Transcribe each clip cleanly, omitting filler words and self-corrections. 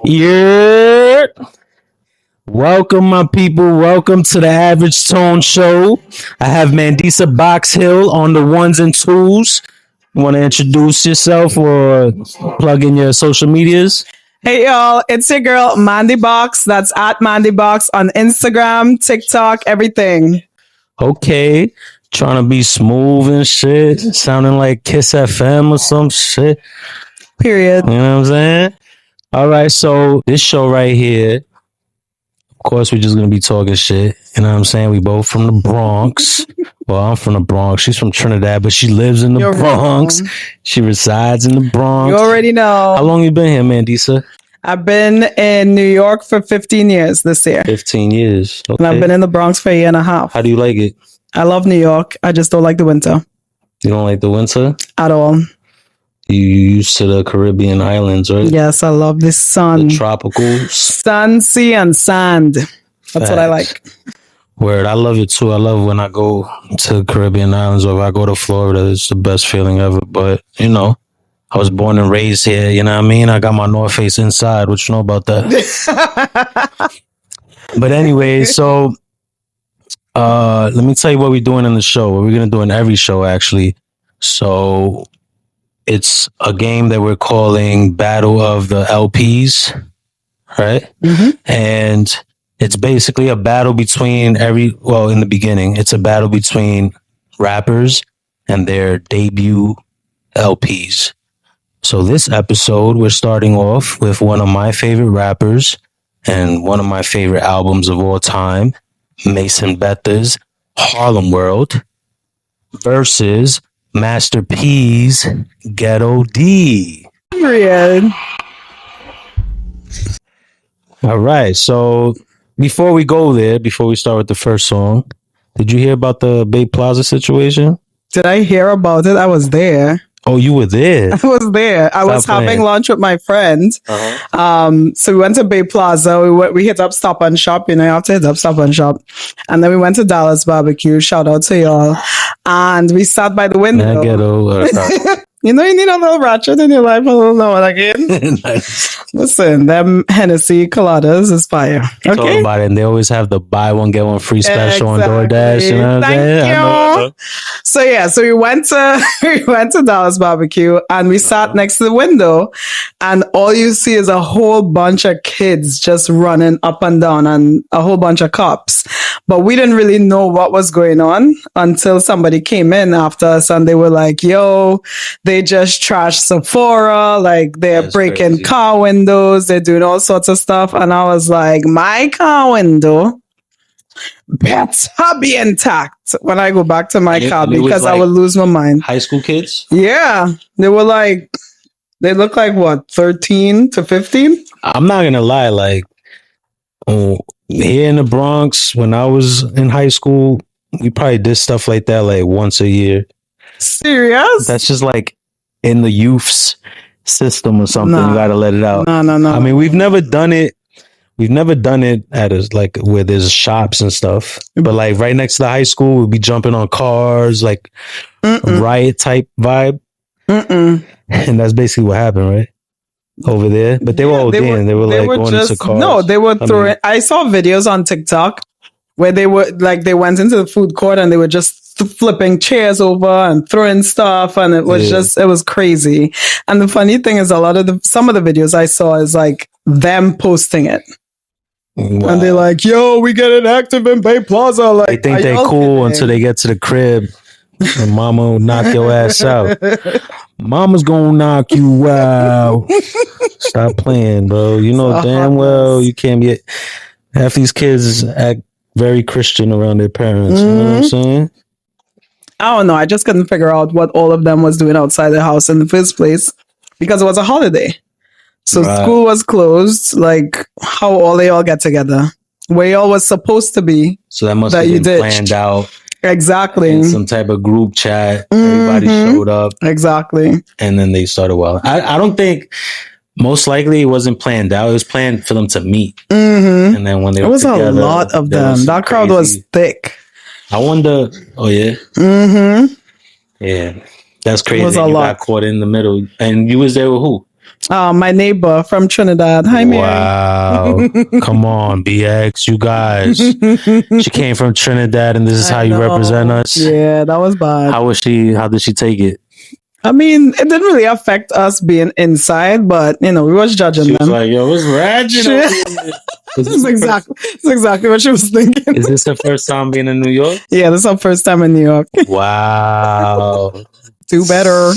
Yeah. Welcome, my people. Welcome to the Average Tone Show. I have Mandisa Box Hill on the ones and twos. You want to introduce yourself or plug in your social medias? Hey y'all, it's your girl Mandy Box. That's at Mandy Box on Instagram, TikTok, everything. Okay. Trying to be smooth and shit. Sounding like Kiss FM or some shit. Period. You know what I'm saying? All right. So this show right here, of course, we're just going to be talking shit. You know what I'm saying? We both from the Bronx. Well, I'm from the Bronx. She's from Trinidad, but she lives in the You're Bronx. wrong. She resides in the Bronx. You already know. How long you been here, Mandisa? I've been in New York for 15 years this year. 15 years. Okay. And I've been in the Bronx for a year and a half. How do you like it? I love New York. I just don't like the winter. You don't like the winter? At all. You used to the Caribbean islands, right? Yes, I love the sun. The tropicals. Sun, sea, and sand. That's what I like. Word, I love it too. I love when I go to Caribbean islands or if I go to Florida. It's the best feeling ever. But, you know, I was born and raised here. You know what I mean? I got my North Face inside. What you know about that? But anyway, so let me tell you what we're doing in the show. What we're going to do in every show, actually. So it's a game that we're calling Battle of the LPs, right? Mm-hmm. And it's basically a battle between in the beginning, it's a battle between rappers and their debut LPs. So this episode, we're starting off with one of my favorite rappers and one of my favorite albums of all time, Mason Betha's Harlem World versus Master P's Ghetto D. Period. All right, so before we go there, before we start with the first song, did you hear about the Bay Plaza situation? Did I hear about it? I was there. Oh, you were there. I was there. I was having lunch with my friend. So we went to Bay Plaza. We hit up Stop and Shop. You know, you have to hit up Stop and Shop. And then we went to Dallas Barbecue. Shout out to y'all. And we sat by the window. You know, you need a little ratchet in your life. A little lower again. Nice. Listen, them Hennessy coladas is fire. Okay. Talk about it. And they always have the buy one, get one free special on DoorDash. You know what I'm saying? Thank you. So we went to Dallas Barbecue and we sat next to the window and all you see is a whole bunch of kids just running up and down and a whole bunch of cops. But we didn't really know what was going on until somebody came in after us and they were like, yo, they just trashed Sephora, like they're breaking crazy car windows, they're doing all sorts of stuff. And I was like, my car window better be intact when I go back to my car because I would lose my mind. High school kids? Yeah. They look like what, 13 to 15? I'm not going to lie, like, here in the Bronx, when I was in high school, we probably did stuff like that like once a year. Serious? That's just like in the youth's system or something. You gotta let it out. No. I mean, we've never done it. We've never done it at like where there's shops and stuff. But like right next to the high school, we'd be jumping on cars, like a riot type vibe. And that's basically what happened, right? Over there. But they were ODing. They were going into cars. No, they were throwing. I saw videos on TikTok where they went into the food court and they were just flipping chairs over and throwing stuff, and it was it was crazy. And the funny thing is, some of the videos I saw is like them posting it. Wow. And they're like, yo, we getting active in Bay Plaza. Like, they think they're cool until they get to the crib and mama will knock your ass out. Mama's gonna knock you out. Stop playing, bro. You know damn well you can't get half these kids act very Christian around their parents. You know what I'm saying? I don't know. I just couldn't figure out what all of them was doing outside the house in the first place because it was a holiday. So school was closed. Like, how all they all get together? Where y'all was supposed to be. So that must have been planned out. Exactly. In some type of group chat. Everybody showed up. Exactly. And then they started wilding. I don't think, most likely it wasn't planned out. It was planned for them to meet. And then when they were together. It was a lot of them. That crowd was thick. I wonder. Oh yeah. Yeah, that's crazy. You got caught in the middle, and you was there with who? My neighbor from Trinidad. Hi, Mary. Wow. Come on, BX, you guys. She came from Trinidad and this is how you represent us. Yeah, that was bad. How was she? How did she take it? I mean, it didn't really affect us being inside, but we was judging She was them. like, yo, what's ratchet over here? That's exactly what she was thinking. Is this her first time being in New York? Yeah, this is her first time in New York. Wow. Do better.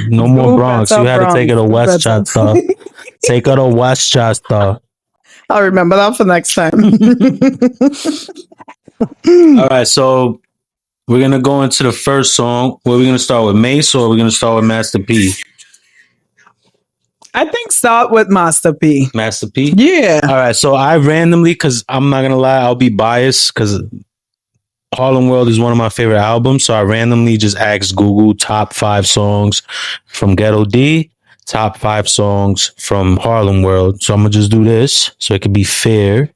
No more Bronx. better, You had to take her to Bronx. Westchester. Take her to Westchester. I'll remember that for next time. All right, so we're gonna go into the first song. What are we gonna start with, Mace, or are we gonna start with Master P? I think start with Master P. Master P? Yeah. All right, so I randomly, because I'm not gonna lie, I'll be biased because Harlem World is one of my favorite albums. So I randomly just asked Google top 5 songs from Ghetto D, top 5 songs from Harlem World. So I'm gonna just do this so it can be fair.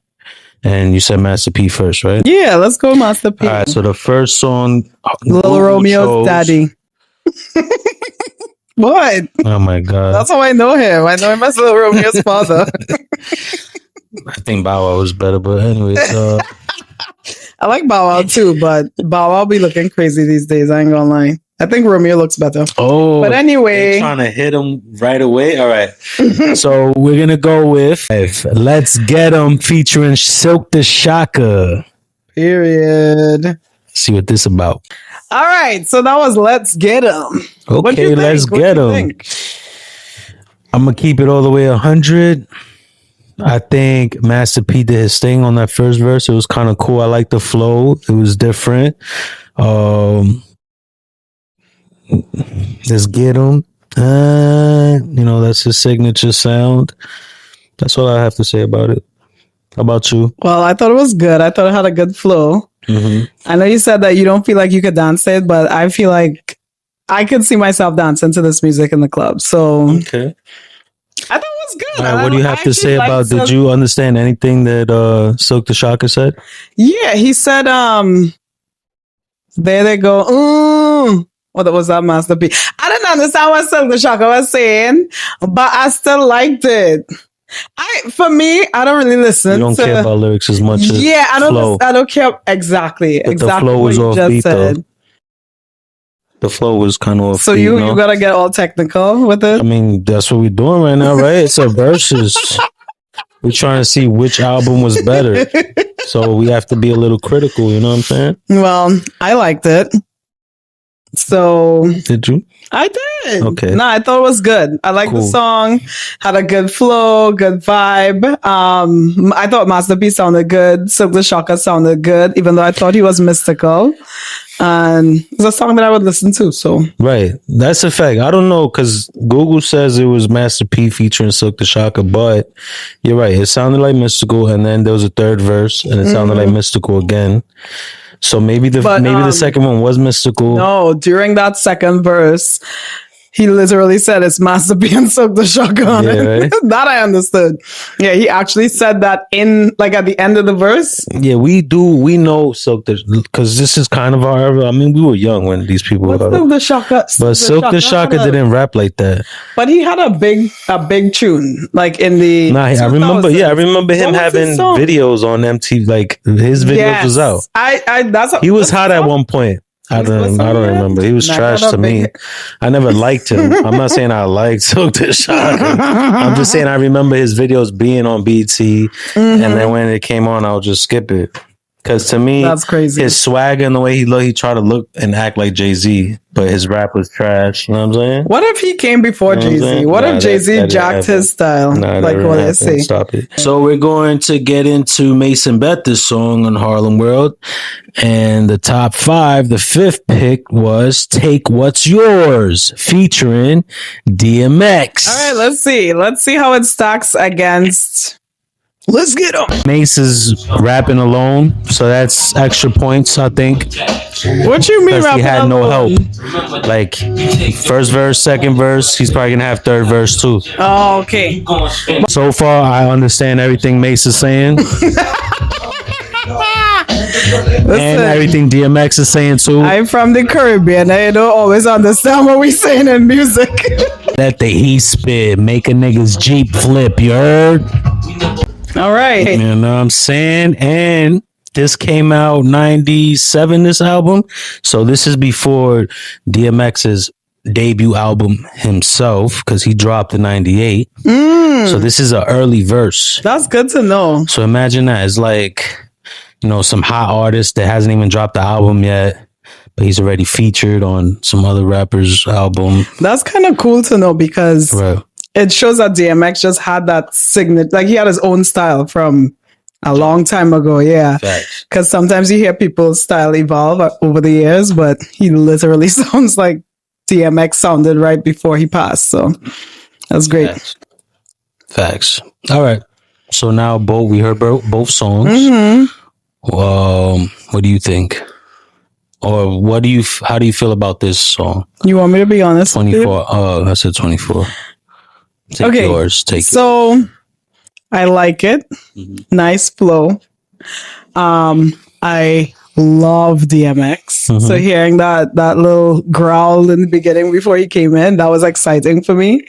And you said Master P first, right? Yeah, let's go Master P. All right, so the first song, Little Romeo's Daddy. What? Oh my God. That's how I know him. I know him as Little Romeo's father. I think Bow Wow was better, but anyways. I like Bow Wow too, but Bow Wow be looking crazy these days. I ain't gonna lie. I think Romeo looks better. Oh, but anyway, trying to hit him right away. All right, so we're gonna go with "Let's Get 'Em" featuring Silk the Shocker. Period. See what this about. All right, so that was "Let's Get 'Em." Okay, let's get 'em. I'm gonna keep it all the way 100. I think Master P did his thing on that first verse. It was kind of cool. I like the flow. It was different. Let's get him. That's his signature sound. That's all I have to say about it. How about you? Well, I thought it was good. I thought it had a good flow. Mm-hmm. I know you said that you don't feel like you could dance it, but I feel like I could see myself dancing to this music in the club. So okay. I thought it was good. All right, what do you have to say about? Did you understand anything that Silk the Shocker said? Yeah, he said, there they go. What was that, Master P? I didn't understand what Silk the Shocker was saying, but I still liked it. For me, I don't really listen. You don't care about lyrics as much as I don't care exactly. But exactly. The flow was off beat said. though. The flow was kind of off. So beat, you gotta get all technical with it. I mean, that's what we're doing right now, right? It's a versus. We're trying to see which album was better, so we have to be a little critical. You know what I'm saying? Well, I liked it. So did you? I did. Okay. No, I thought it was good. I liked the song. Had a good flow, good vibe. I thought Master P sounded good. Silk the Shocker sounded good, even though I thought he was mystical. And it's a song that I would listen to. So right, that's a fact. I don't know because Google says it was Master P featuring Silk the Shocker, but you're right. It sounded like Mystical, and then there was a third verse, and it sounded like Mystical again. So maybe the second one was Mystical. No, during that second verse, he literally said it's Master P and Silk the Shocker on it. Right? That I understood. Yeah, he actually said that at the end of the verse. Yeah, we know Silk because this is kind of our. I mean, we were young when these people were. Silk the Shocker, but Silk the Shocker didn't rap like that. But he had a big tune, like in the. Nah, I remember. Yeah, I remember him having videos on MTV. Like his videos was out. He was hot at one point. I don't remember. He was trash to me. I never liked him. I'm not saying I liked Silk the Shocker. I'm just saying I remember his videos being on BT, and then when it came on, I'll just skip it. Because to me, that's crazy. His swagger and the way he tried to look and act like Jay-Z, but his rap was trash. You know what I'm saying? What if he came before Jay-Z? What if Jay-Z jacked his style? Like what I say? Stop it. So we're going to get into Mason Betha's song on Harlem World. And the top 5, the fifth pick was Take What's Yours, featuring DMX. All right, let's see how it stacks against Let's Get 'Em. Mace is rapping alone, so that's extra points, I think. What you mean rapping he had alone? no help. Like, first verse, second verse, he's probably going to have third verse too. Oh, okay. So far, I understand everything Mace is saying. And everything DMX is saying too. I'm from the Caribbean. I don't always understand what we're saying in music. Let the heat spit, make a nigga's Jeep flip, you heard? All right. You know what I'm saying? And this came out 97, this album. So this is before DMX's debut album himself, because he dropped in 98. So this is an early verse. That's good to know. So imagine that. It's like, you know, some hot artist that hasn't even dropped the album yet, but he's already featured on some other rappers' album. That's kind of cool to know because Right. it shows that DMX just had that signature, like he had his own style from a long time ago. Yeah. Facts. Because sometimes you hear people's style evolve over the years, but he literally sounds like DMX sounded right before he passed. So that's great. Facts. All right. So now we heard both songs. What do you think? Or how do you feel about this song? You want me to be honest? 24. I said 24. Take yours. Take it. So I like it. Nice flow. I love DMX. So hearing that little growl in the beginning before he came in, that was exciting for me.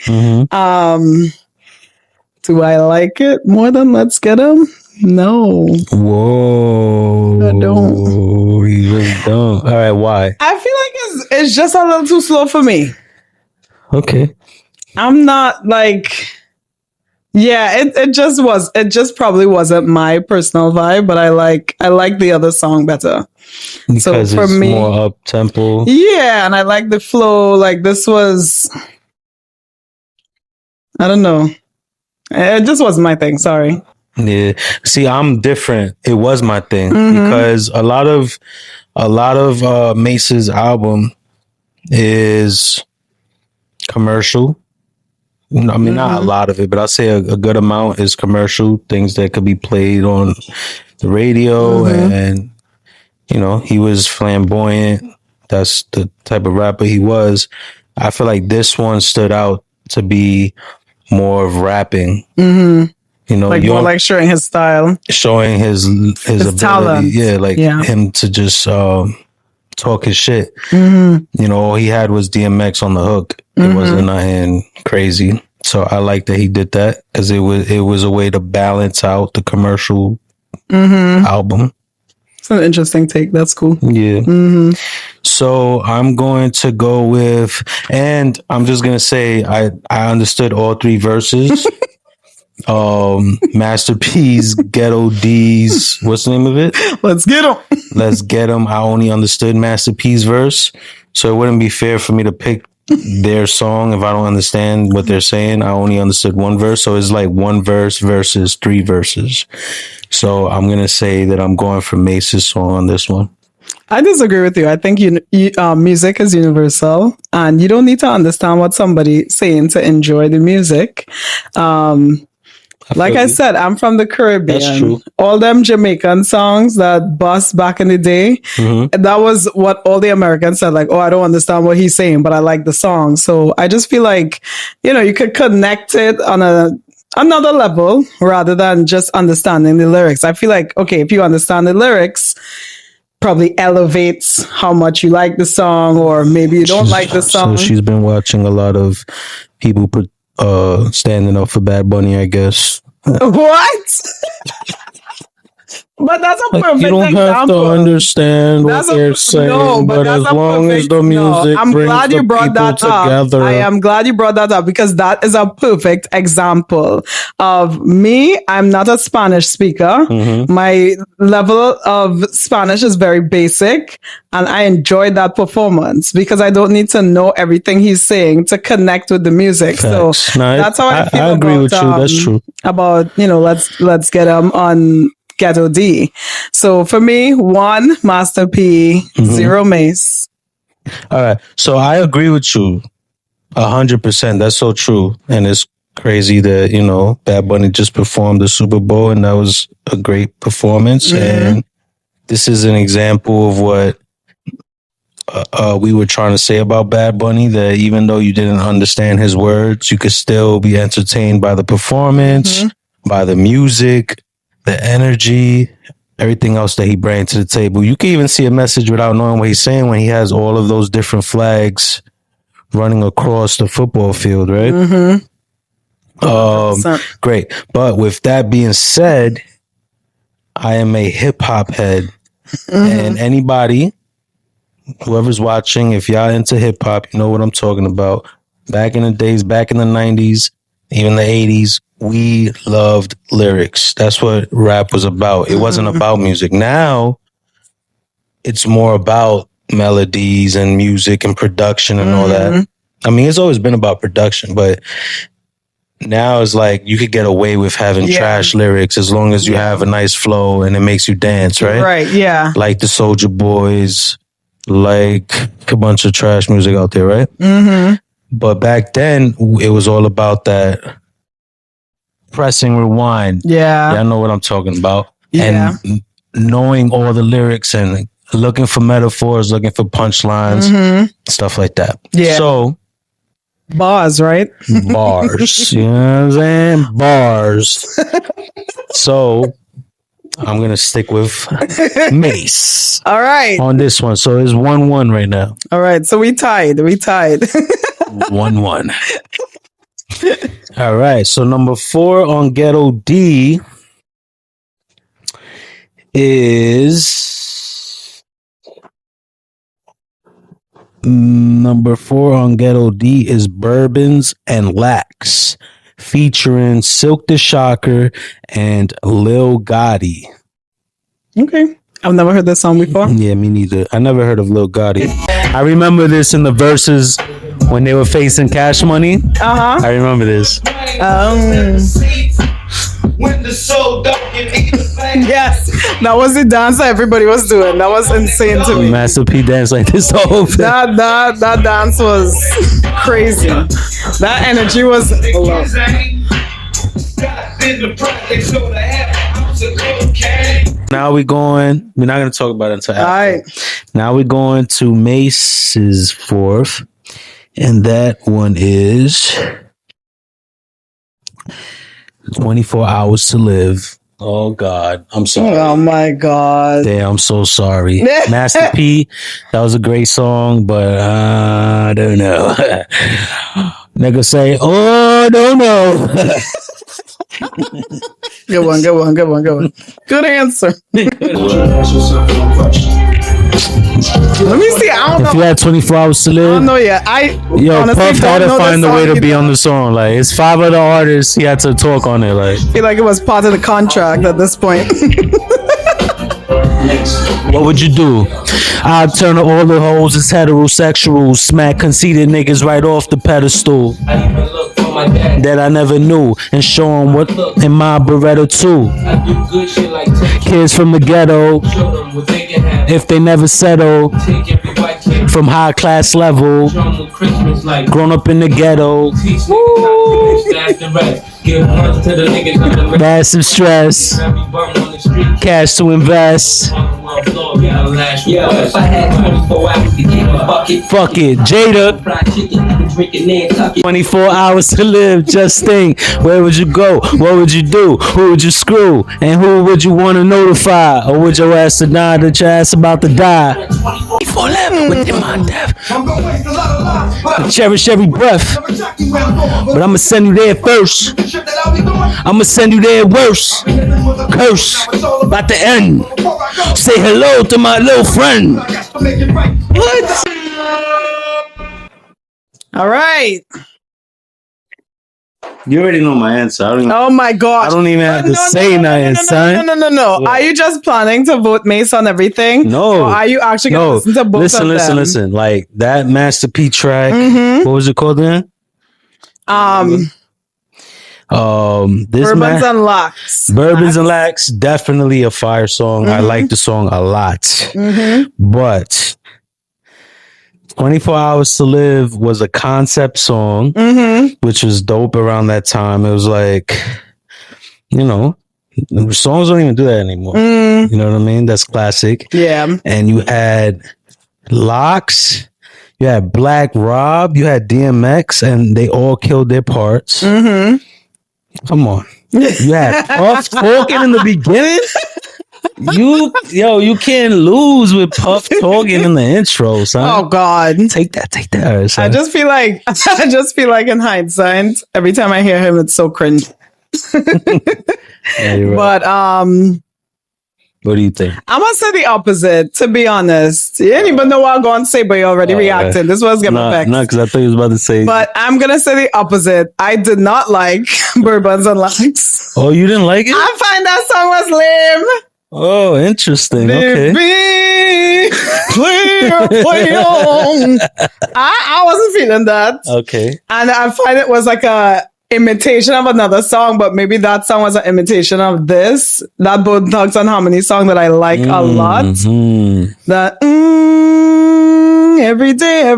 Do I like it more than Let's Get Him? No. Whoa. I don't. You really don't. All right, why? I feel like it's just a little too slow for me. Okay. I'm not like, yeah, it just probably wasn't my personal vibe, but I like the other song better. Because so for it's me, more up tempo. Yeah, and I like the flow. Like this was, I don't know. It just wasn't my thing. Sorry. Yeah. See, I'm different. It was my thing because a lot of Mace's album is commercial. I mean, not a lot of it, but I'll say a good amount is commercial, things that could be played on the radio. And, you know, he was flamboyant. That's the type of rapper he was. I feel like this one stood out to be more of rapping. You know, like more like showing his style, showing his ability. talent. Yeah, like him to just talk his shit. You know, all he had was DMX on the hook. It wasn't nothing crazy. So I like that he did that because it was a way to balance out the commercial album. It's an interesting take. That's cool. Yeah. So I'm going to go with, and I'm just gonna say I understood all three verses. Master P's, Ghetto D's, what's the name of it? Let's get him. Let's Get 'em. I only understood Master P's verse, so it wouldn't be fair for me to pick their song if I don't understand what they're saying. I only understood one verse, so it's like one verse versus three verses. So I'm gonna say that I'm going for Mace's song on this one. I disagree with you. I think music is universal, and you don't need to understand what somebody's saying to enjoy the music. Like I said, I'm from the Caribbean. That's true. All them Jamaican songs that bust back in the day, that was what all the Americans said, like, oh, I don't understand what he's saying, but I like the song. So I just feel like, you know, you could connect it on another level rather than just understanding the lyrics. I feel like, okay, if you understand the lyrics, probably elevates how much you like the song, or maybe you don't like the song. So she's been watching a lot of people standing up for Bad Bunny, I guess. What? But that's a perfect example. You don't have to understand what they're saying, no, but as long as the music I'm brings glad you the brought people that together. up. I am glad you brought that up because that is a perfect example of me. I'm not a Spanish speaker. My level of Spanish is very basic, and I enjoyed that performance because I don't need to know everything he's saying to connect with the music. Facts. So that's how I feel. I agree with you. That's true. About, you know, let's get him on Ghetto D. So for me, 1 Master P, 0 Mace. All right. So I agree with you 100%. That's so true. And it's crazy that, you know, Bad Bunny just performed the Super Bowl and that was a great performance. And this is an example of what we were trying to say about Bad Bunny, that even though you didn't understand his words, you could still be entertained by the performance, by the music, the energy, everything else that he brings to the table. You can even see a message without knowing what he's saying when he has all of those different flags running across the football field, right? Mm-hmm. Great. But with that being said, I am a hip hop head, and anybody, whoever's watching, if y'all into hip hop, you know what I'm talking about. Back in the days, back in the 90s, even the 80s, we loved lyrics. That's what rap was about. It wasn't about music. Now it's more about melodies and music and production and all that. I mean, it's always been about production, but now it's like you could get away with having trash lyrics as long as you have a nice flow and it makes you dance, right? Right, yeah. Like the Soulja Boys, like a bunch of trash music out there, right? Mm-hmm. But back then, it was all about that pressing rewind. Yeah. Y'all know what I'm talking about. Yeah. And knowing all the lyrics and looking for metaphors, looking for punchlines, stuff like that. Yeah. So, bars, right? Bars. You know what I'm saying? Bars. So I'm going to stick with Mace. All right. On this one. So it's 1-1 right now. All right. So we tied. 1-1. All right. So number 4 on Ghetto D is... Number 4 on Ghetto D is Bourbons and Lax, featuring Silk the Shocker and Lil Gotti. Okay. I've never heard this song before. Yeah, me neither. I never heard of Lil Gotti. I remember this in the verses when they were facing Cash Money. Uh-huh. I remember this. Yes, that was the dance that everybody was doing. That was insane to me. Master P danced like this the whole thing. That dance was crazy. That energy was Now we're going. We're not going to talk about it until after. All right. Now we're going to Mace's 4th, and that one is 24 Hours to Live. Oh God, I'm sorry. Oh my God. Damn, I'm so sorry. Master P, that was a great song, but I don't know. Nigga say, oh, I don't know. Good one. Good answer. Let me see. I don't know. If you had 24 hours to live, I don't know yet. Yo, honestly Puff had don't to know find the a way song to be either. on the song. Like, it's 5 other artists. He had to talk on it. Like, I feel like it was part of the contract at this point. what would you do? I'd turn all the hoes as heterosexuals, smack conceited niggas right off the pedestal that I never knew, and show them what in my Beretta too. Kids from the ghetto, if they never settle, from high class level, grown up in the ghetto, massive stress, cash to invest. Fuck it, Jada. 24 hours to live. Just think, where would you go? What would you do? Who would you screw? And who would you want to notify? Or would your ass deny that your ass about to die? 24 left within my death. I cherish every breath, but I'ma send you there first. I'ma send you there worse. Curse about to end. Say hello to my little friend. What? All right. You already know my answer. Oh my God. I don't even have to say nothing, son. No. Are you just planning to vote Mace on everything? No. Or are you actually going to listen to both of them? Listen. Like that Master P track. What was it called then? This Bourbons and Lax. Bourbons and Lax, definitely a fire song. I like the song a lot. But 24 Hours to Live was a concept song, which was dope around that time. It was like, you know, songs don't even do that anymore. You know what I mean? That's classic. Yeah. And you had Lox, you had Black Rob, you had DMX, and they all killed their parts. Come on. You had Puff talking in the beginning? you can't lose with Puff talking in the intro, son. Oh God. Take that, son. I just feel like in hindsight, every time I hear him, it's so cringe. Yeah, you're right. But What do you think? I'm gonna say the opposite, to be honest. You didn't even know what I'm going to say, but you already reacted. This was getting back. No, because I thought you was about to say. But I'm gonna say the opposite. I did not like Bourbons and Lights. Oh, you didn't like it? I find that song was lame. Oh, interesting. Okay. Baby, play on. I wasn't feeling that. Okay. And I find it was like a imitation of another song, but maybe that song was an imitation of this. That Bone Thugs and Harmony song that I like a lot. That every day,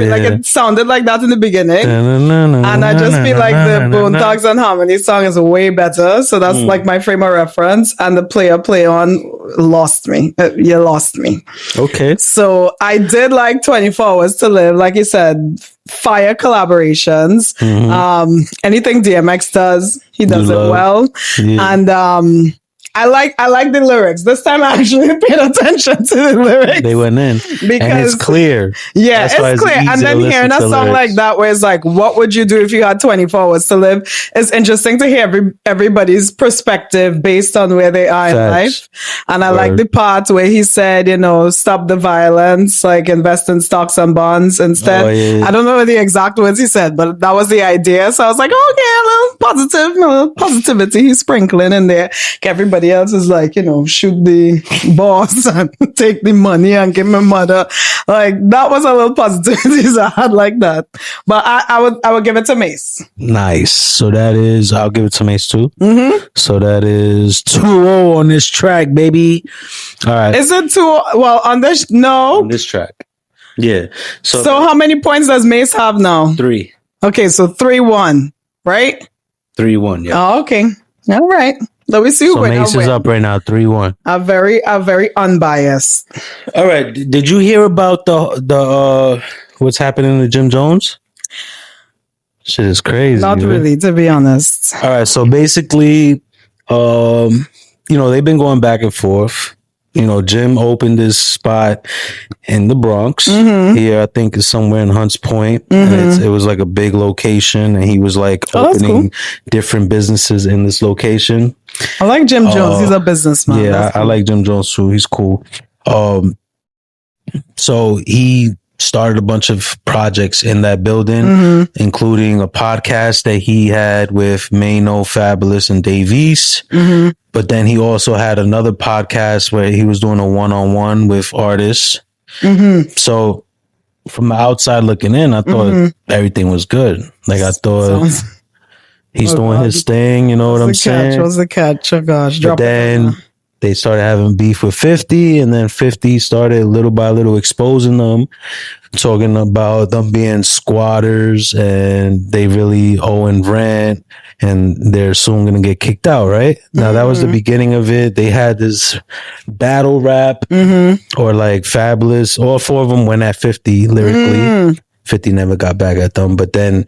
like it sounded like that in the beginning. And I just feel like the Bone Thugs and Harmony song is way better. So that's like my frame of reference. And the play on lost me. You lost me. Okay. So I did like 24 Hours to Live. Like you said, fire collaborations. Anything DMX does, he does it well. Yeah. And I like the lyrics. This time I actually paid attention to the lyrics. They went in. Because and it's clear. Yeah, it's clear. And then hearing a song like that where it's like, what would you do if you had 24 hours to live? It's interesting to hear everybody's perspective based on where they are in life. And I like the part where he said, stop the violence, like invest in stocks and bonds instead. Oh, yeah. I don't know the exact words he said, but that was the idea. So I was like, okay, a little positivity he's sprinkling in there. Everybody else is like, shoot the boss and take the money and give my mother. Like that was a little positivity I had like that. But I would give it to Mace. Nice. So that is, I'll give it to Mace too. So that is 2-0 on this track, baby. All right. Is it 2-0? Well, on this, no. On this track. Yeah. So how many points does Mace have now? 3. Okay, so 3-1, right? 3-1, yeah. Oh, okay. All right. Let me see who wins. Mace is up right now, 3-1. A very unbiased. All right. Did you hear about the what's happening to Jim Jones? Shit is crazy. Not really, to be honest. All right. So basically, they've been going back and forth. Jim opened this spot in the Bronx. Here, I think is somewhere in Hunts Point. And it was like a big location, and he was like opening different businesses in this location. I like Jim Jones. He's a businessman. Yeah, I like Jim Jones too. He's cool. So he started a bunch of projects in that building, including a podcast that he had with Mano, Fabulous, and Dave East. But then he also had another podcast where he was doing a one-on-one with artists. So from the outside looking in, I thought everything was good. Like I thought he's doing his thing. You know what I'm saying? What's the catch? Oh gosh! But then they started having beef with 50, and then 50 started little by little exposing them, talking about them being squatters and they really owing rent and they're soon going to get kicked out, right? Now, that was the beginning of it. They had this battle rap or like Fabulous. All 4 of them went at 50 lyrically. 50 never got back at them. But then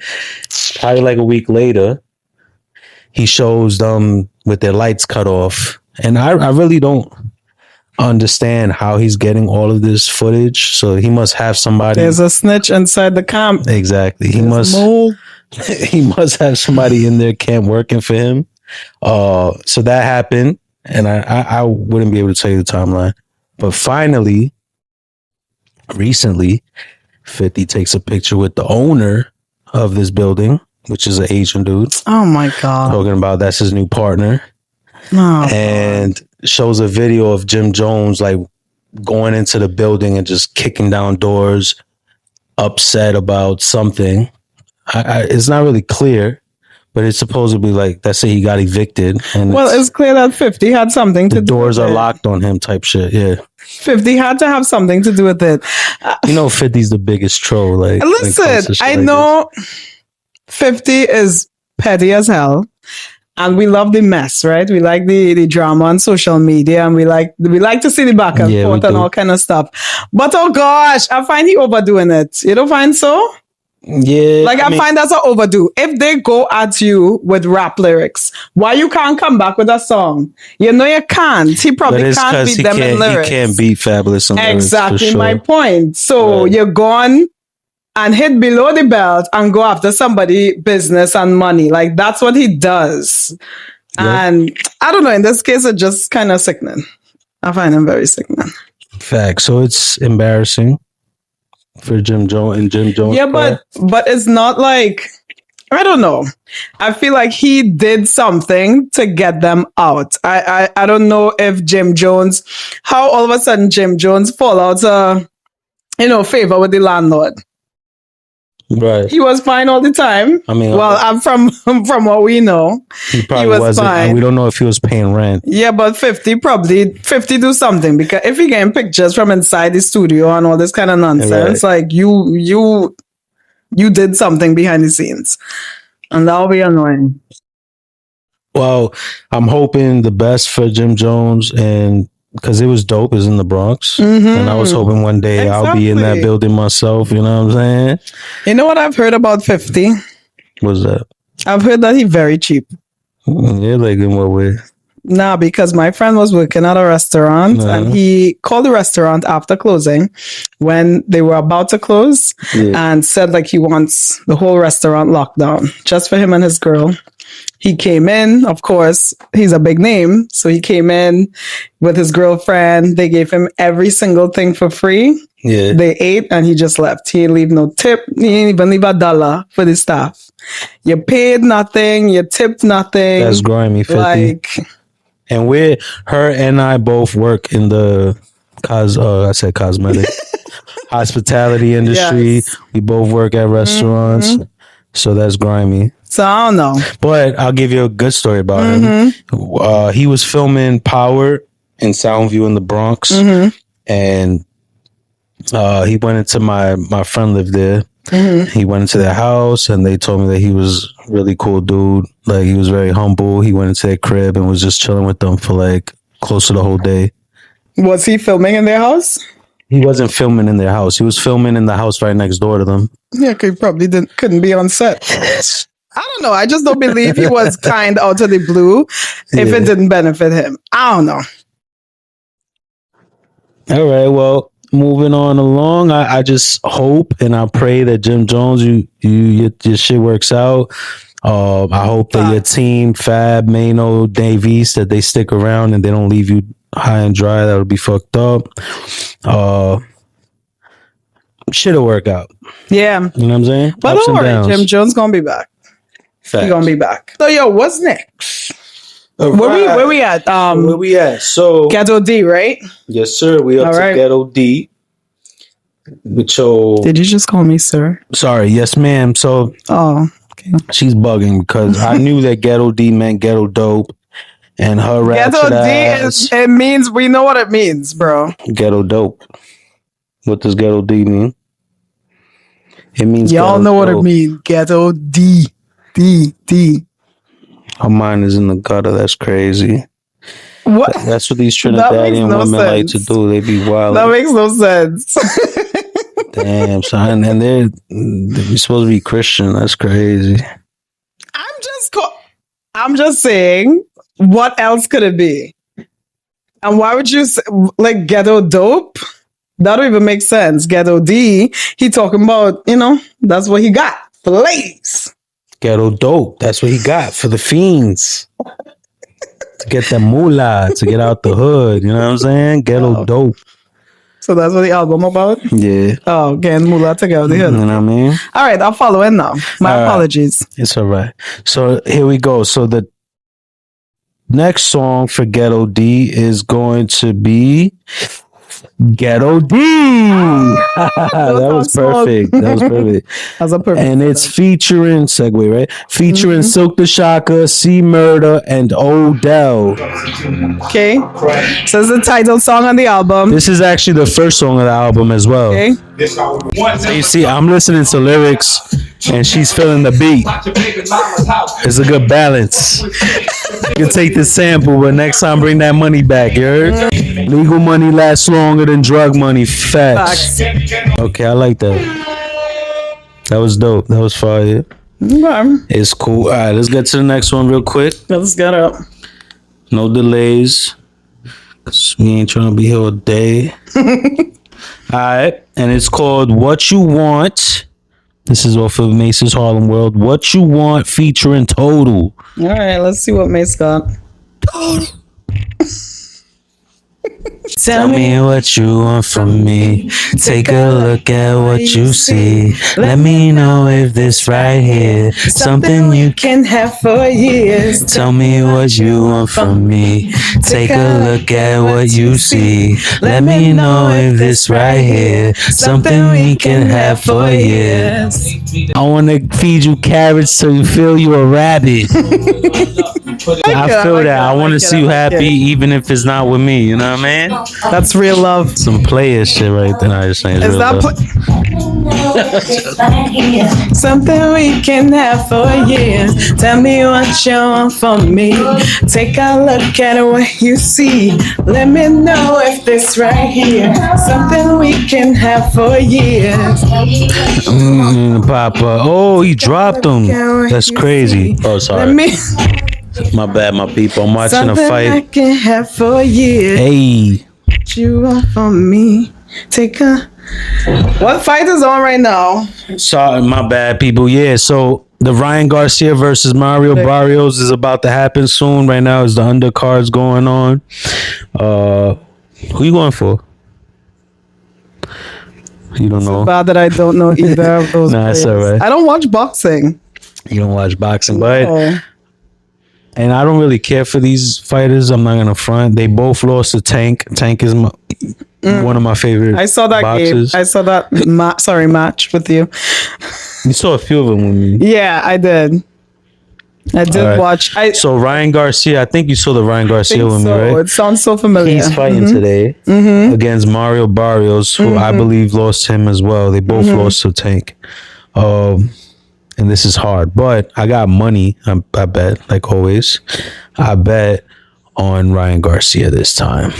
probably like a week later, he shows them with their lights cut off. And I really don't understand how he's getting all of this footage. So he must have somebody. There's a snitch inside the camp. Exactly. He must have somebody in their camp working for him. So that happened. And I wouldn't be able to tell you the timeline. But finally, recently, 50 takes a picture with the owner of this building, which is an Asian dude. Oh my God. Talking about that's his new partner. And shows a video of Jim Jones like going into the building and just kicking down doors, upset about something. It's not really clear, but it's supposedly like that's it. He got evicted, and it's clear that 50 had something to do. The doors are locked on him, type shit. Yeah, 50 had to have something to do with it. 50's the biggest troll. Like, listen, I know 50 is petty as hell. And we love the mess, right? We like the drama on social media, and we like to see the back and forth and all kind of stuff. But oh gosh, I find he overdoing it. You don't find so? Yeah, Like, I find that's an overdue. If they go at you with rap lyrics, why you can't come back with a song? You know you can't. He but probably it's can't because beat them in he lyrics. can't beat Fabulous in lyrics for Exactly my sure. point. So Right. you're gone and hit below the belt and go after somebody business and money. Like, that's what he does. Yeah. And I don't know, in this case, it's just kind of sickening. I find him very sickening. Fact. So it's embarrassing for Jim Jones and Jim Jones. Yeah, but it's not like, I don't know. I feel like he did something to get them out. I don't know if Jim Jones, how all of a sudden Jim Jones fall out favor with the landlord. Right. He was fine all the time. I mean, well, I'm from what we know. He probably was wasn't. fine. We don't know if he was paying rent. Yeah, but 50 do something, because if you getting pictures from inside the studio and all this kind of nonsense, like you did something behind the scenes, and that'll be annoying. Well, I'm hoping the best for Jim Jones, and because it was dope, is in the Bronx, and I was hoping one day I'll be in that Exactly. building myself. You know what I'm saying? You know what I've heard about 50? What's that? I've heard that he's very cheap. Yeah, like in what way? Nah, because my friend was working at a restaurant and he called the restaurant after closing when they were about to close and said like he wants the whole restaurant locked down just for him and his girl. He came in, of course, he's a big name. So he came in with his girlfriend. They gave him every single thing for free. Yeah. They ate and he just left. He didn't leave no tip. He didn't even leave $1 for the staff. You paid nothing. You tipped nothing. That's grimy, 50. Like, and her and I both work in the cosmetic hospitality industry. Yes. We both work at restaurants. So that's grimy. So I don't know. But I'll give you a good story about him. He was filming Power in Soundview in the Bronx. And he went into my friend lived there. He went into their house and they told me that he was a really cool dude. Like, he was very humble. He went into their crib and was just chilling with them for like close to the whole day. Was he filming in their house? He wasn't filming in their house. He was filming in the house right next door to them. Yeah, he probably couldn't be on set. I don't know. I just don't believe he was kind out of the blue if it didn't benefit him. I don't know. All right. Well, moving on along. I just hope and I pray that Jim Jones, your shit works out. I hope that your team, Fab, Mano, Davies, that they stick around and they don't leave you high and dry. That would be fucked up. Shit'll work out. Yeah. You know what I'm saying? But Ups don't and worry, downs. Jim Jones gonna be back. Facts. He gonna be back. So yo, what's next? All Where we at? Where we at? So Ghetto D, right? yes, sir. We up to Ghetto D. With your Did you just call me sir? sorry, yes, ma'am. So Okay. she's bugging because I knew that Ghetto D meant ghetto dope, and her ratchet Ghetto D ass it means, we know what it means, bro. ghetto dope. What does Ghetto D mean? It means Y'all ghetto know what dope. it means. Ghetto D. D. Her mind is in the gutter. That's crazy. What? That's what these That makes Trinidadian no women like to sense. do. They be wild. That makes no sense. Damn, son. And they're supposed to be Christian. That's crazy. I'm just saying, what else could it be? And why would you say, like, ghetto dope? That don't even make sense. Ghetto D, he talking about, that's what he got for the ladies. Ghetto dope. That's what he got for the fiends. To get that moolah, to get out the hood. You know what I'm saying? Ghetto dope. So that's what the album about? Yeah. Oh, getting moolah to get out the You hood. know what I mean? All right, I'll follow in now. My All right. apologies. It's all right. So here we go. So the next song for Ghetto D is going to be Ghetto D. That was perfect. That's a perfect. And it's featuring segue, right? Featuring Silk the Shocker, C Murder, and Odell. Okay. So it's the title song on the album. This is actually the first song of the album as well. Okay. So you see, I'm listening to lyrics and she's feeling the beat. It's a good balance. You can take this sample, but next time bring that money back, you heard? Legal money lasts longer than drug money. Facts. Okay, I like that. That was dope. That was fire. Okay. It's cool. All right, let's get to the next one real quick. Let's get up. No delays. 'Cause we ain't trying to be here all day. All right. And it's called What You Want. This is off of Mace's Harlem World. What You Want featuring Total. All right, let's see what Mace got. Tell me what you want from me. Take a look at what you see. Let me know if this right here something you can have for years. tell me what you want from me. Take a look at what you see. Let me know if this right here something we can have for years. I want to feed you carrots so you feel you a rabbit. I feel that. I want to see you happy even if it's not with me. You know what I mean? That's real love. Some player shit right there. I just saying. Is that something we can have for years? Tell me what you want from me. Take a look at what you see. Let me know if this right here something we can have for years. Papa. Oh, he dropped him. That's crazy. Oh, sorry. My bad, my people. I'm watching a Something I fight. can have for years. Hey. What you want from me? Take a. What fight is on right now? Sorry, my bad, people. Yeah, so the Ryan Garcia versus Mario Barrios is about to happen soon. Right now is the undercards going on. Who you going for? You don't know. Bad that I don't know either of those. Nah, it's players. all right. I don't watch boxing. You don't watch boxing, but Oh. and I don't really care for these fighters. I'm not gonna front. They both lost to Tank. Tank is one of my favorite. I saw that boxers. game. I saw that match with you. You saw a few of them with me. Yeah, I did. I did All right. watch. So Ryan Garcia, I think you saw the Ryan Garcia with me, right? It sounds so familiar. He's fighting today against Mario Barrios, who I believe lost him as well. They both lost to Tank. And this is hard, but I got money. I bet, like always, I bet on Ryan Garcia this time.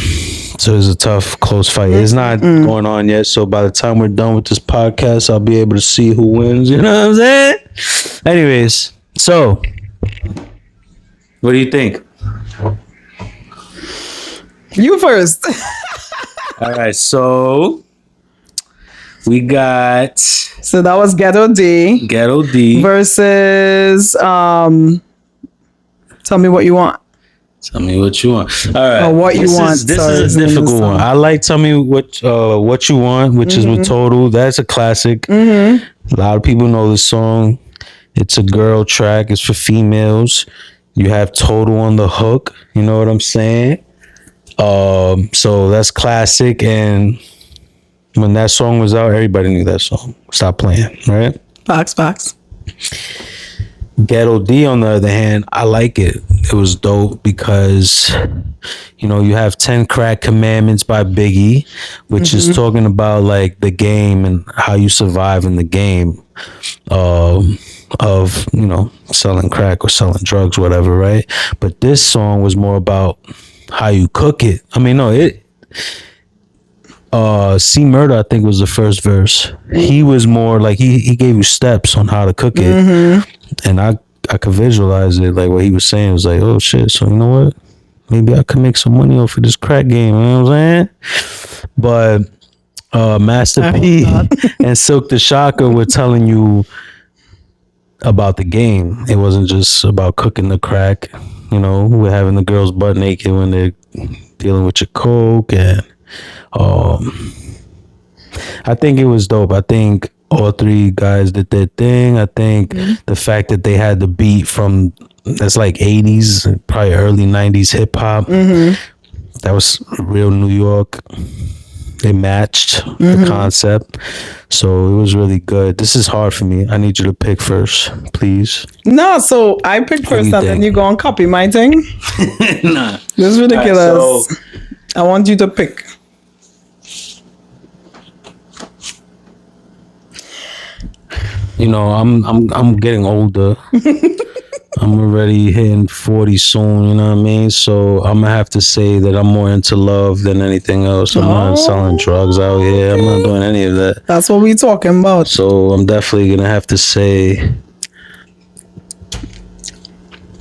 So it's a tough, close fight. It's not going on yet. So by the time we're done with this podcast, I'll be able to see who wins. You know what I'm saying? Anyways, so what do you think? You first. All right, so we got So that was Ghetto D versus Tell Me What You Want. Tell me what you want. All right. Or What You Want. This Sorry, is a difficult one. I like Tell Me What You Want, which is with Total. That's a classic. A lot of people know this song. It's a girl track. It's for females. You have Total on the hook. You know what I'm saying? So that's classic. And when that song was out, everybody knew that song. Stop playing, right? Facts. Ghetto D, on the other hand, I like it. It was dope because, you know, you have 10 Crack Commandments by Biggie, which is talking about like the game and how you survive in the game of, you know, selling crack or selling drugs, whatever, right? But this song was more about how you cook it. I mean, no, C Murder, I think, was the first verse. He was more like he gave you steps on how to cook it. And I could visualize it. Like what he was saying was like, oh shit, so you know what? Maybe I could make some money off of this crack game, you know what I'm saying? But Master P and Silk the Shocker were telling you about the game. It wasn't just about cooking the crack. You know, we're having the girls butt naked when they're dealing with your coke, and I think it was dope. I think all three guys did their thing. I think the fact that they had the beat from that's like 80s, probably early 90s hip hop, that was real New York. They matched the concept. So it was really good. This is hard for me. I need you to pick first, please. No, so I picked first and then you go and copy my thing. Nah. This is ridiculous. Right, so, I want you to pick. you know, I'm getting older. I'm already hitting 40 soon, you know what I mean? So I'm gonna have to say that I'm more into love than anything else. I'm not selling drugs out here. I'm not doing any of that. That's what we talking about. So I'm definitely gonna have to say,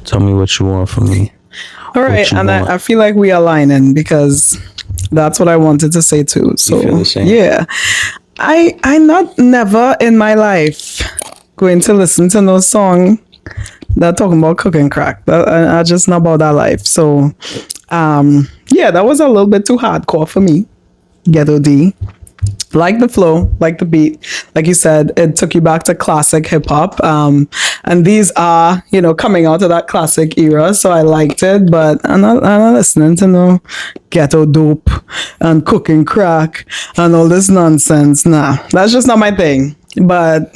tell me what you want from me. All right, and I feel like we aligning because that's what I wanted to say too. So You feel the same? yeah, I not never in my life going to listen to no song that talking about cooking crack. I just not about that life. So yeah, that was a little bit too hardcore for me. Ghetto D. Like the flow, like the beat, like you said, it took you back to classic hip hop. And these are, coming out of that classic era, so I liked it. But I'm not listening to no ghetto dope and cooking crack and all this nonsense. Nah, that's just not my thing. But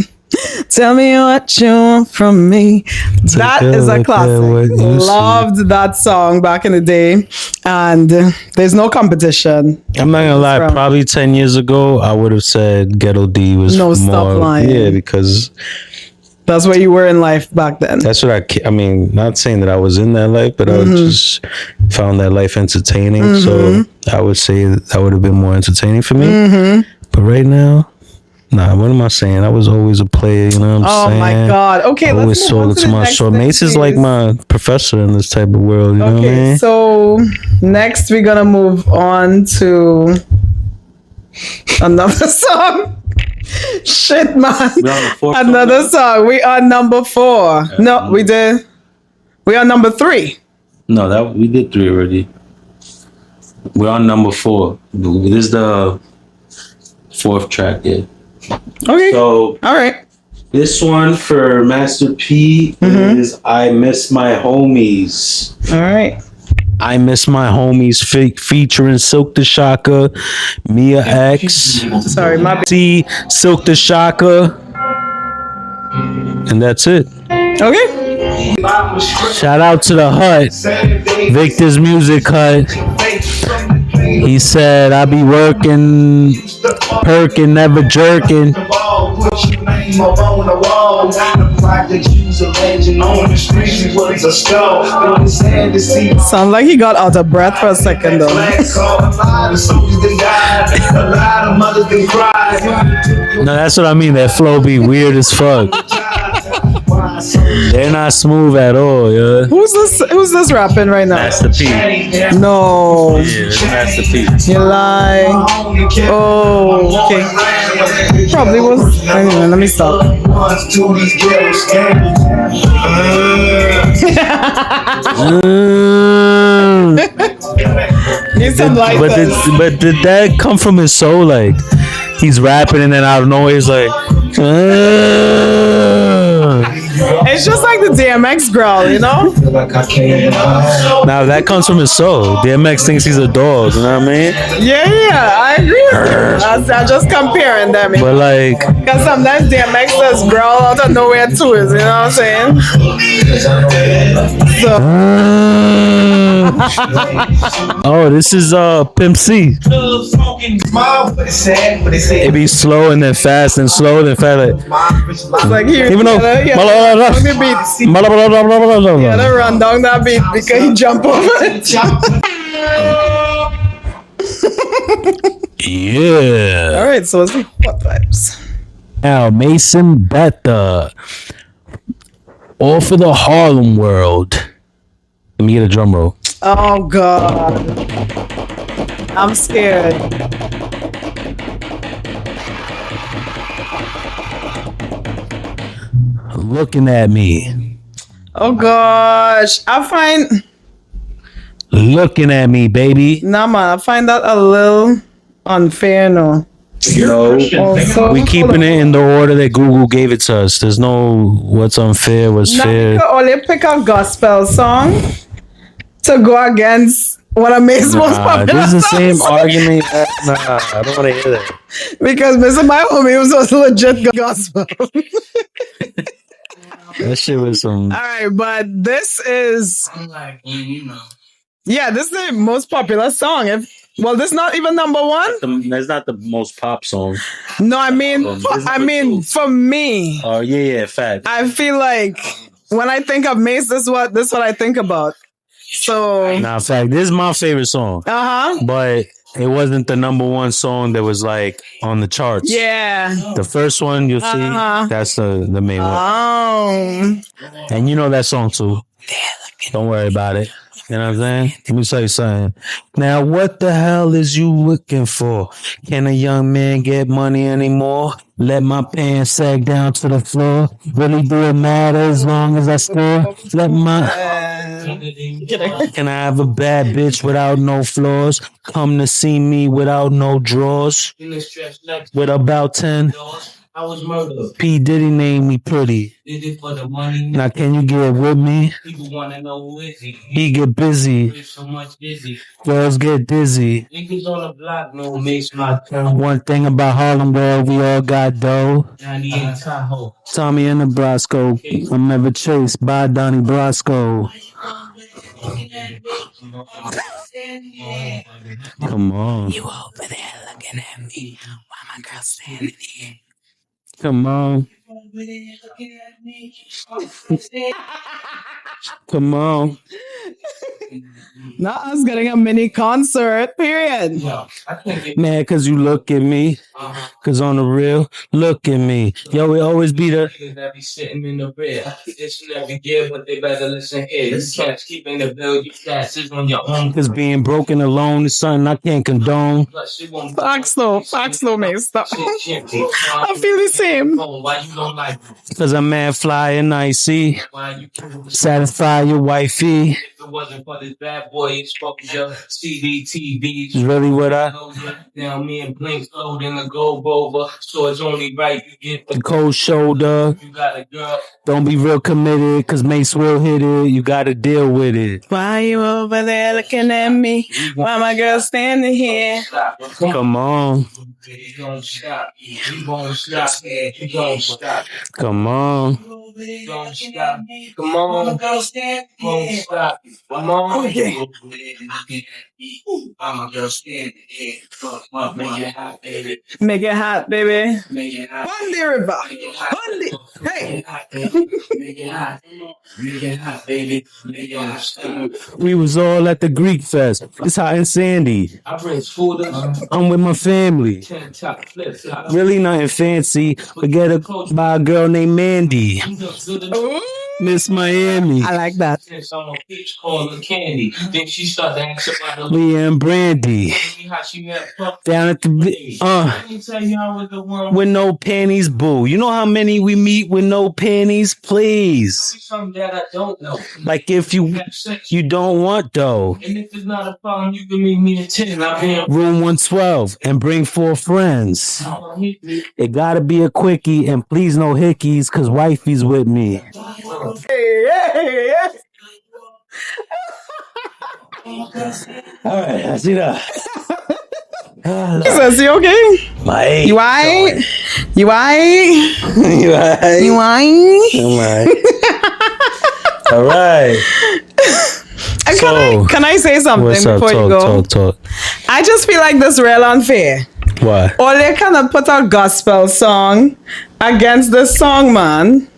tell me what you want from me. That is a classic. Loved that song back in the day. And there's no competition. I'm not gonna lie, probably 10 years ago, I would have said Ghetto D was No, more. stop lying. Yeah, because that's where you were in life back then. That's what I mean, not saying that I was in that life, but I just found that life entertaining. So I would say that would have been more entertaining for me. But right now, nah, what am I saying? I was always a player, you know what I'm saying? Oh my God. Okay, I always sold it to my show. Mace is like my professor in this type of world, you know what I mean? So next we're gonna move on to another song. Shit, man. Another song. We are number 4. No, we did. We are number 3. No, we did 3 already. We're on number 4. This is the 4th track, yeah. Okay. So, all right. This one for Master P is I Miss My Homies. All right. I Miss My Homies featuring Silk the Shocker, Mia X. Sorry, my C, Silk the Shocker. And that's it. Okay. Shout out to the Hut, Victor's Music Hut. He said, I be working, perking, never jerking. Sound like he got out of breath for a second though. No, that's what I mean. That flow be weird as fuck. They're not smooth at all, yeah. Who's this rapping right now? Master P. No. Yeah, that's Master P. You lie. Oh, okay. Probably was. Anyway, let me stop. But did that come from his soul? Like, he's rapping and then out of nowhere he's like, It's just like the DMX growl, you know? Now that comes from his soul. DMX thinks he's a dog, you know what I mean? Yeah, I agree with you. I'm just comparing them. But like, because sometimes DMX does growl out of nowhere too, you know what I'm saying? So. Oh, this is Pimp C. It be slow and then fast and slow and then fast. Like here, even though let me beat. Gotta run down that beat because he jump over it. Yeah. All right, so let's see what vibes. Now, Mason Betha. All for the Harlem World. Let me get a drum roll. Oh God, I'm scared. Looking at me. Oh gosh, I find. Looking at me, baby. Nah, man, I find that a little unfair. No. Also, we keeping it in the order that Google gave it to us. There's no what's unfair, what's fair. You can only pick a gospel song to go against one of May's most popular this is the songs. same argument. Nah, I don't want to hear that. Because Mr. My Homie was legit gospel. That shit was some. All right, but this is. Yeah, this is the most popular song. This is not even number 1. That's not the most pop song. No, I mean, for me. Oh yeah, fact. I feel like when I think of Mace, this is what I think about. So, Nah, in fact, this is my favorite song. But it wasn't the number one song that was like on the charts. Yeah. The first one you'll see, that's the main one. Oh. And you know that song too. Don't worry about it. You know what I'm saying? Let me tell you something. Now, what the hell is you looking for? Can a young man get money anymore? Let my pants sag down to the floor. Really do it matter as long as I score? Let my... Can I have a bad bitch without no flaws? Come to see me without no drawers? With about 10... I was murdered. P. Diddy named me pretty. Did it for the money. Now can you get with me? People want to know who is he. He get busy. So much busy. Girls get dizzy. Niggas on the block know makes my turn. One thing about Harlem World, we all got dough. Johnny and Tahoe. Tommy and Nebraska. I'm never chased by Donnie Brasco. Come on. You over there looking at me while my girl standing here. Come on. Come on. Not us getting a mini concert, period. Man, because you look at me. Because on the real, look at me. Yo, we always be the... That be sitting in the rear. It's never give, but they better listen here. You can't keep in the bill, you classes on your own. Because being broken alone is something I can't condone. Facts though, Mace. I feel the same. Because I'm mad, fly, and icy. Satisfy your wifey. If it wasn't for this bad boy, it's fucking your CDTV. Is really what I... Now me and Blink float in the gold over. So it's only right you get the cold shoulder. You got a girl. Don't be real committed, because Mace will hit it. You got to deal with it. Why you over there looking at me while my girl standing here? Come on. You gon' stop. You gon' stop. You gon' stop. Come on. You gon' stop. Come on. Come stop. Come on. I'm a girl standing here. Make it hot, baby. Make it hot, baby. Make it hot. Bundy River. Bundy. Hey. Make it hot. Make it hot, baby. Make it hot. We was all at the Greek Fest. It's hot and sandy. I bring food. I'm with my family. Really nothing fancy. Forget it by a girl named Mandy. Miss Miami. I like that. Leah and Brandy. Down at the with no panties, boo. You know how many we meet with no panties? Please. Like if you don't want though. And if it's not a problem, you can meet me at 10. Room 112 and bring 4 friends. It gotta be a quickie and please no hickeys, cause wifey's with me. Hey. All right, I see that. Jesus, you okay? My You alright? You alright? You alright? You alright? I'm alright. All right. Can I say something before you go? Talk. I just feel like this real unfair. Why? Or they kind of put a gospel song against this song, man.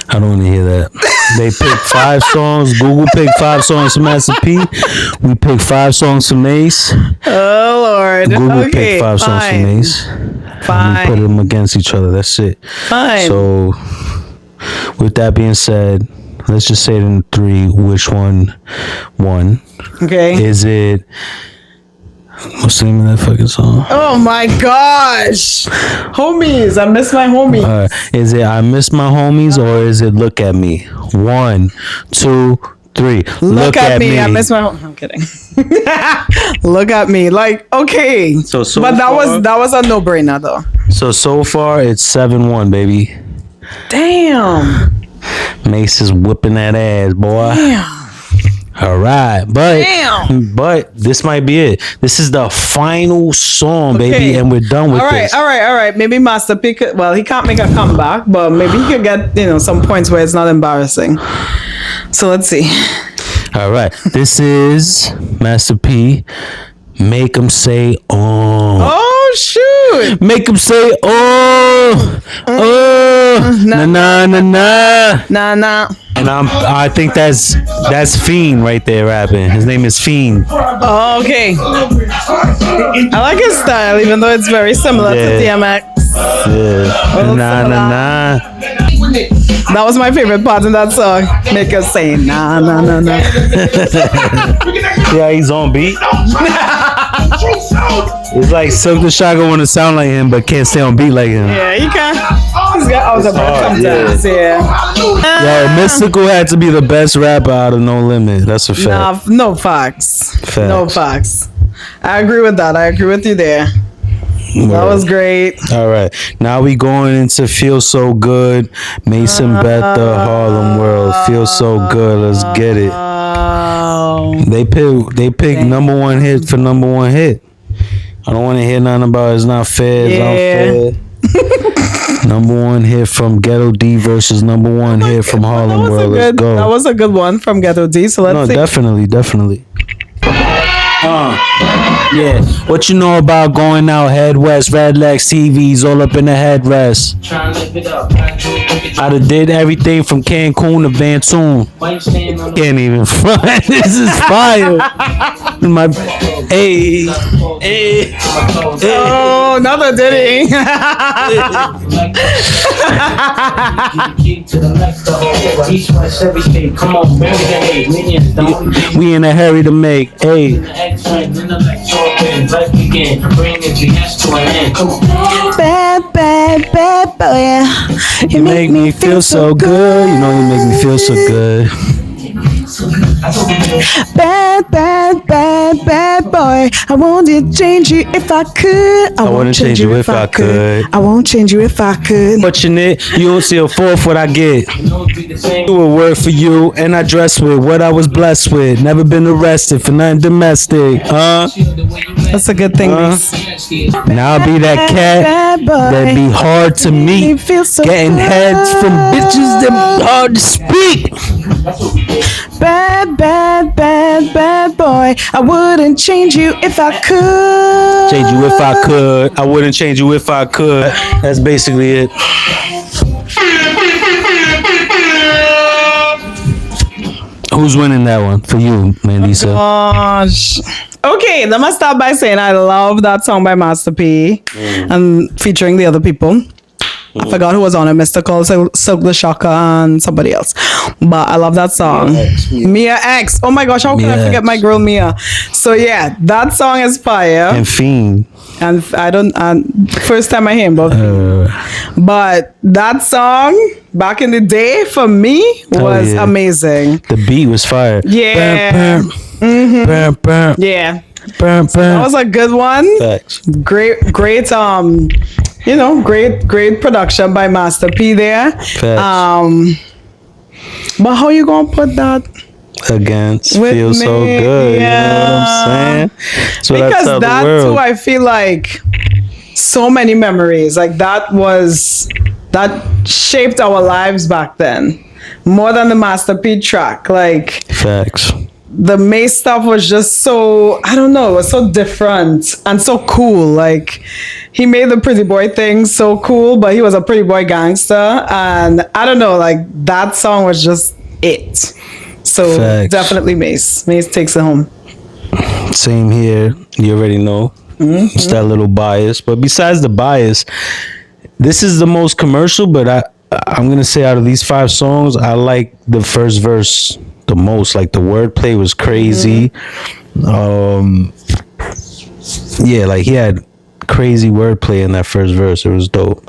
I don't want to hear that. They picked 5 songs. Google picked 5 songs from Master P. We picked 5 songs from Mace. Oh, Lord. Google picked 5 songs from Mace. Fine. And we put them against each other. That's it. Fine. So, with that being said, let's just say it in 3. Which one won? Okay. Is it... What's the name of that fucking song? Oh my gosh. Homies. I miss my homies. Is it I Miss My Homies or is it Look at Me? 1, 2, 3. Look at me. I miss my homies. I'm kidding. Look at me. Like, okay. So but that was a no-brainer though. So far it's 7-1, baby. Damn. Mace is whipping that ass, boy. Damn. All right, but this might be it. This is the final song, baby, and we're done with this. All right. Maybe Master P could, well, he can't make a comeback, but maybe he could get, some points where it's not embarrassing. So let's see. All right, this is Master P. Make him say, oh. Oh, shoot. Make him say, oh. na na na na. Nah, nah. And I think that's Fiend right there rapping. His name is Fiend. Oh, okay. I like his style, even though it's very similar to DMX. Yeah. Na na na. That was my favorite part in that song. Make us say nah, nah, nah, nah. Yeah, he's on beat. It's like Silk the Shocker want to sound like him, but can't stay on beat like him. Yeah, he can. He's got out of breath sometimes. Yeah. Yo, Mystical had to be the best rapper out of No Limit. That's a fact. Nah, no facts. No facts. I agree with that. I agree with you there. That was great. All right, now we going into Feel So Good. Mason Bet the Harlem World. Feel So Good. Let's get it. They picked number one hit for number one hit. I don't want to hear nothing about it's not fair. It's unfair. Number one hit from Ghetto D versus number one hit from Harlem World. Let's go. That was a good one from Ghetto D. So let's see. Definitely. Yeah, what you know about going out head west, red legs, TVs all up in the headrest. I done did everything from Cancun to Bantoon. Can't even front. This is fire. My hey. Oh, another Diddy. We in a hurry to make. Hey. Bad boy. You make me feel so good. You know you make me feel so good. Bad boy. I won't change you if I could. I wouldn't change you if I could. I won't change you if I could. Watching it, you don't see a fourth what I get. Do a word for you, and I dress with what I was blessed with. Never been arrested for nothing domestic. That's a good thing. Now I'll be that cat that be hard to meet. Getting heads from bitches that hard to speak. Bad boy. I wouldn't change you if I could. Change you if I could. I wouldn't change you if I could. That's basically it. Who's winning that one for you, Mandisa? Gosh. Okay, let me start by saying I love that song by Master P and featuring the other people. I forgot who was on it, Mr. Cole, Silk the Shocker, and somebody else. But I love that song. Mia X. Oh my gosh, how can I forget my girl Mia? So yeah, that song is fire. And Fiend. And first time I hear him, but that song back in the day for me was amazing. The beat was fire. Yeah. Yeah. That was a good one. Facts. Great great production by Master P there. Facts. But how you gonna put that against with Feel me? So Good? Yeah. You know what I'm saying? That's what because I tell that the world. too, I feel like so many memories. Like that shaped our lives back then more than the Master P track. Like facts. The Mace stuff was just so, I don't know, it was so different and so cool. Like, he made the pretty boy thing so cool, but he was a pretty boy gangster. And I don't know, like, that song was just it. So, facts. Definitely Mace. Mace takes it home. Same here. You already know. It's that little bias. But besides the bias, this is the most commercial, but I'm going to say out of these 5 songs, I like the first verse the most. Like the wordplay was crazy. Yeah, like he had crazy wordplay in that first verse. It was dope.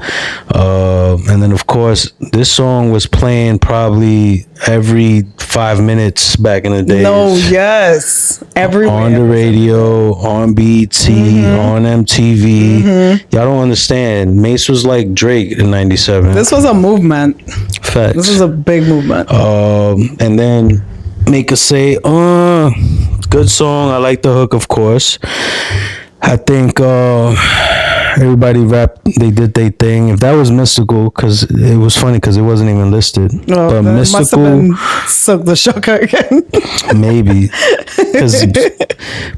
And then of course this song was playing probably every 5 minutes back in the day. No, yes. Everywhere. On the radio, on BET, on MTV. Y'all don't understand. Mace was like Drake in 97. This was a movement. Facts. This was a big movement. And then Make Us Say, good song. I like the hook, of course. I think everybody rapped, they did their thing. If that was Mystical, because it was funny because it wasn't even listed. Oh, but Mystical, must have been Silk the Shocker again. maybe.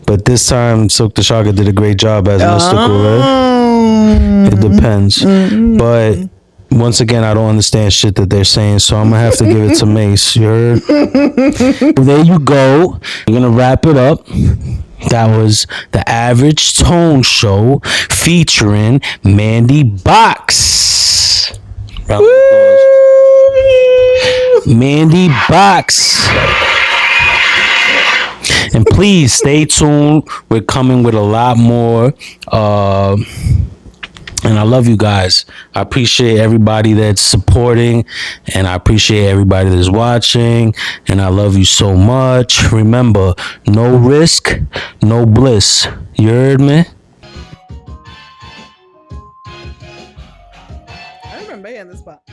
But this time, Silk the Shocker did a great job as Mystical, right? It depends. But Once again, I don't understand shit that they're saying, so I'm gonna have to give it to Mace. You heard? There you go. We're gonna wrap it up. That was the Average Tone Show featuring Mandy Box. Round of applause. Mandy Box. And please stay tuned. We're coming with a lot more. And I love you guys. I appreciate everybody that's supporting, and I appreciate everybody that's watching, and I love you so much. Remember, no risk, no bliss. You heard me? I remember in this spot.